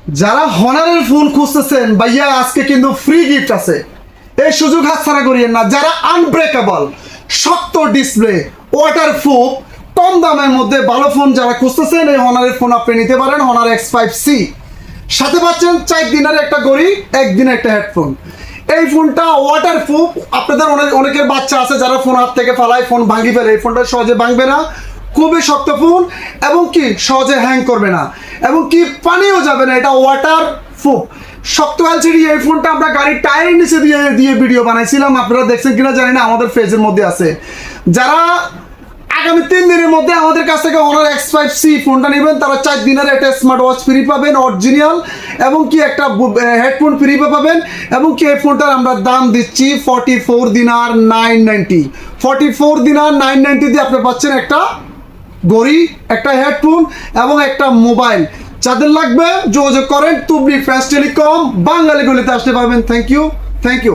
যারা হনারের ফোন খুঁজতেছেন ভাইয়া আজকে কিন্তু ফ্রি গিফট আছে, এই সুযোগ হাতছাড়া করিয়েন না। যারা আনব্রেকেবল শক্ত ডিসপ্লে ওয়াটারপ্রুফ কম দামের মধ্যে ভালো ফোন যারা খুঁজতেছেন এই হনারের ফোন আপনি নিতে পারেন। হনার X5C সাথে পাচ্ছেন 4 দিনের একটা ঘড়ি, 1 দিনের একটা হেডফোন। এই ফোনটা ওয়াটারপ্রুফ। আপনাদের অনেকের বাচ্চা আছে যারা ফোন হাত থেকে ফালায়, ফোন ভাঙি ফেলে। এই ফোনটা সহজে ভাঙবে না, খুবই শক্ত ফোন এবং কি সহজে হ্যাং করবে না এবং কি পানিও যাবে না। এটা ওয়াটারপ্রুফ শক্ত এলসিডি। এই ফোনটা আমরা গাড়ির টায়ারের নিচে দিয়ে ভিডিও বানাইছিলাম, আপনারা দেখছেন কিনা জানি না, আমাদের পেজের মধ্যে আছে। যারা আগামী 3 দিনের মধ্যে আমাদের কাছ থেকে Honor X5C ফোনটা নেবেন তারা 4 দিনের একটা স্মার্ট ওয়াচ ফ্রি পাবেন অরিজিনাল এবং কি একটা হেডফোন ফ্রি পাবেন এবং কি এই ফোনটার আমরা দাম দিচ্ছি 44 দিনার 990। 44 দিনার 990 দিয়ে আপনি পাচ্ছেন একটা ঘড়ি, একটা হেডফোন এবং একটা মোবাইল। যাদের লাগবে যোগাযোগ করেন তুবলি ফ্যাস্ট টেলিকম, বাঙালি গলিতে আসতে পারবেন। Thank you.